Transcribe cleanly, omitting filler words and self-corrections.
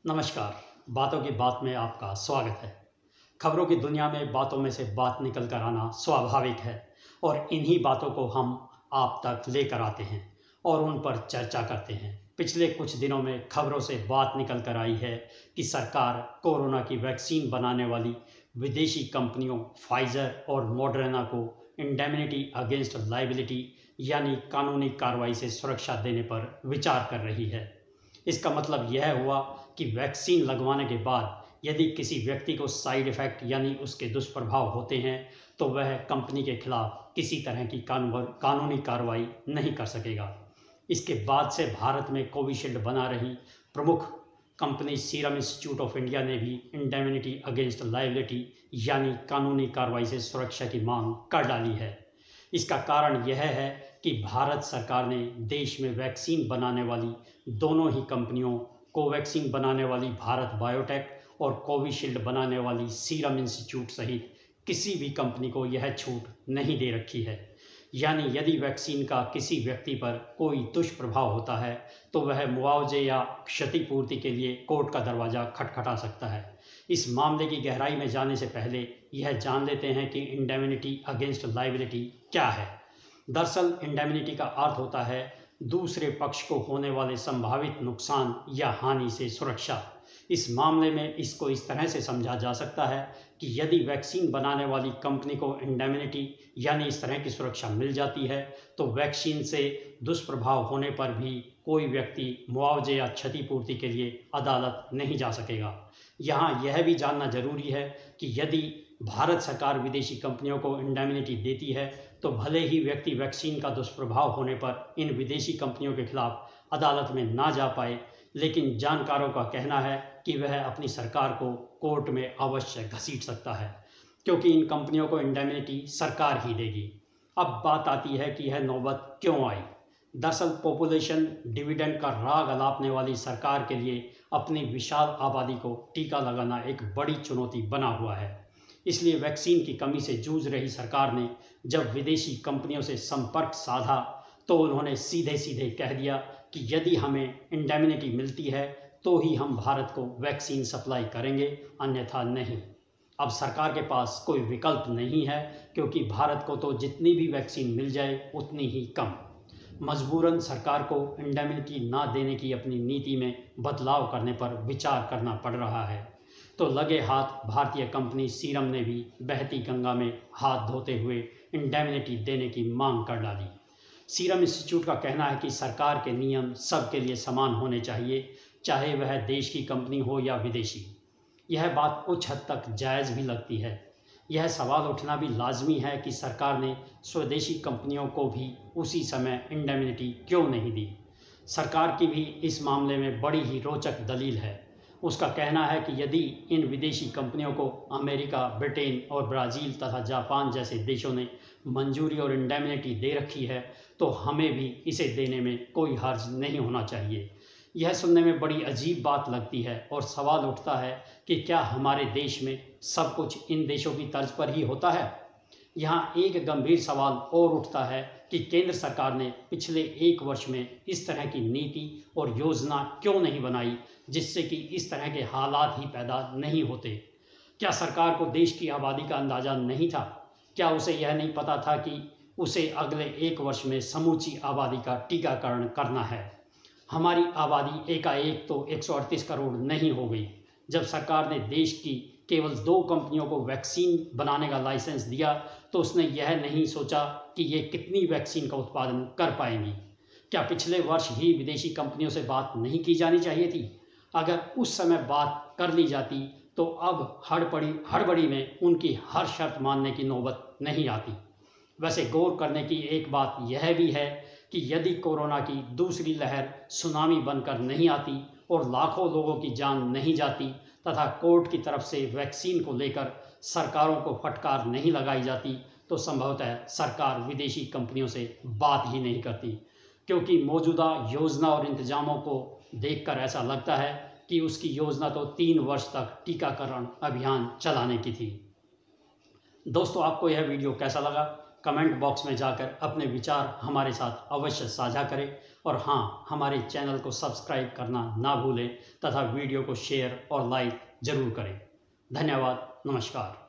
नमस्कार। बातों की बात में आपका स्वागत है। खबरों की दुनिया में बातों में से बात निकल कर आना स्वाभाविक है और इन्हीं बातों को हम आप तक लेकर आते हैं और उन पर चर्चा करते हैं। पिछले कुछ दिनों में खबरों से बात निकल कर आई है कि सरकार कोरोना की वैक्सीन बनाने वाली विदेशी कंपनियों फाइजर और मॉडर्ना को इंडेमनिटी अगेंस्ट लायबिलिटी यानी कानूनी कार्रवाई से सुरक्षा देने पर विचार कर रही है। इसका मतलब यह हुआ कि वैक्सीन लगवाने के बाद यदि किसी व्यक्ति को साइड इफ़ेक्ट यानी उसके दुष्प्रभाव होते हैं तो वह कंपनी के खिलाफ किसी तरह की कानूनी कार्रवाई नहीं कर सकेगा। इसके बाद से भारत में कोविशील्ड बना रही प्रमुख company serum institute of India ने भी इंडेमनिटी अगेंस्ट लायबिलिटी यानी कानूनी कार्रवाई से सुरक्षा की मांग कर डाली है। इसका कारण यह है कि भारत सरकार ने देश में वैक्सीन बनाने वाली दोनों ही कंपनियों कोवैक्सीन बनाने वाली भारत बायोटेक और कोविशील्ड बनाने वाली सीरम इंस्टीट्यूट सहित किसी भी कंपनी को यह छूट नहीं दे रखी है। यानी यदि वैक्सीन का किसी व्यक्ति पर कोई दुष्प्रभाव होता है तो वह मुआवजे या क्षतिपूर्ति के लिए कोर्ट का दरवाज़ा खटखटा सकता है। इस मामले की गहराई में जाने से पहले यह जान लेते हैं कि इंडेमनिटी अगेंस्ट लायबिलिटी क्या है। दरअसल इंडेमनिटी का अर्थ होता है दूसरे पक्ष को होने वाले संभावित नुकसान या हानि से सुरक्षा। इस मामले में इसको इस तरह से समझा जा सकता है कि यदि वैक्सीन बनाने वाली कंपनी को इंडेमनिटी यानी इस तरह की सुरक्षा मिल जाती है तो वैक्सीन से दुष्प्रभाव होने पर भी कोई व्यक्ति मुआवजे या क्षतिपूर्ति के लिए अदालत नहीं जा सकेगा। यहाँ यह भी जानना जरूरी है कि यदि भारत सरकार विदेशी कंपनियों को इंडेमनिटी देती है तो भले ही व्यक्ति वैक्सीन का दुष्प्रभाव होने पर इन विदेशी कंपनियों के खिलाफ अदालत में ना जा पाए, लेकिन जानकारों का कहना है कि वह अपनी सरकार को कोर्ट में अवश्य घसीट सकता है, क्योंकि इन कंपनियों को इंडेमनिटी सरकार ही देगी। अब बात आती है कि यह नौबत क्यों आई। दरअसल पॉपुलेशन डिविडेंड का राग अलापने वाली सरकार के लिए अपनी विशाल आबादी को टीका लगाना एक बड़ी चुनौती बना हुआ है। इसलिए वैक्सीन की कमी से जूझ रही सरकार ने जब विदेशी कंपनियों से संपर्क साधा तो उन्होंने सीधे सीधे कह दिया कि यदि हमें इंडेमनिटी मिलती है तो ही हम भारत को वैक्सीन सप्लाई करेंगे, अन्यथा नहीं। अब सरकार के पास कोई विकल्प नहीं है, क्योंकि भारत को तो जितनी भी वैक्सीन मिल जाए उतनी ही कम। मजबूरन सरकार को इंडेमनिटी ना देने की अपनी नीति में बदलाव करने पर विचार करना पड़ रहा है। तो लगे हाथ भारतीय कंपनी सीरम ने भी बहती गंगा में हाथ धोते हुए इंडेमनिटी देने की मांग कर डाली। सीरम इंस्टीट्यूट का कहना है कि सरकार के नियम सबके लिए समान होने चाहिए, चाहे वह देश की कंपनी हो या विदेशी। यह बात कुछ हद तक जायज़ भी लगती है। यह सवाल उठना भी लाजमी है कि सरकार ने स्वदेशी कंपनियों को भी उसी समय इंडेमनिटी क्यों नहीं दी। सरकार की भी इस मामले में बड़ी ही रोचक दलील है। उसका कहना है कि यदि इन विदेशी कंपनियों को अमेरिका, ब्रिटेन और ब्राज़ील तथा जापान जैसे देशों ने मंजूरी और इंडेमनिटी दे रखी है तो हमें भी इसे देने में कोई हर्ज नहीं होना चाहिए। यह सुनने में बड़ी अजीब बात लगती है और सवाल उठता है कि क्या हमारे देश में सब कुछ इन देशों की तर्ज पर ही होता है। यहाँ एक गंभीर सवाल और उठता है कि केंद्र सरकार ने पिछले 1 वर्ष में इस तरह की नीति और योजना क्यों नहीं बनाई जिससे कि इस तरह के हालात ही पैदा नहीं होते। क्या सरकार को देश की आबादी का अंदाज़ा नहीं था? क्या उसे यह नहीं पता था कि उसे अगले 1 वर्ष में समूची आबादी का टीकाकरण करना है? हमारी आबादी एकाएक तो 138 करोड़ नहीं हो गई। जब सरकार ने देश की केवल 2 कंपनियों को वैक्सीन बनाने का लाइसेंस दिया तो उसने यह नहीं सोचा कि ये कितनी वैक्सीन का उत्पादन कर पाएंगी। क्या पिछले वर्ष ही विदेशी कंपनियों से बात नहीं की जानी चाहिए थी? अगर उस समय बात कर ली जाती तो अब हड़बड़ी में उनकी हर शर्त मानने की नौबत नहीं आती। वैसे गौर करने की एक बात यह भी है कि यदि कोरोना की दूसरी लहर सुनामी बनकर नहीं आती और लाखों लोगों की जान नहीं जाती तथा कोर्ट की तरफ से वैक्सीन को लेकर सरकारों को फटकार नहीं लगाई जाती तो संभवतः सरकार विदेशी कंपनियों से बात ही नहीं करती, क्योंकि मौजूदा योजना और इंतजामों को देखकर ऐसा लगता है कि उसकी योजना तो 3 वर्ष तक टीकाकरण अभियान चलाने की थी। दोस्तों, आपको यह वीडियो कैसा लगा? कमेंट बॉक्स में जाकर अपने विचार हमारे साथ अवश्य साझा करें और हाँ, हमारे चैनल को सब्सक्राइब करना ना भूलें तथा वीडियो को शेयर और लाइक ज़रूर करें। धन्यवाद। नमस्कार।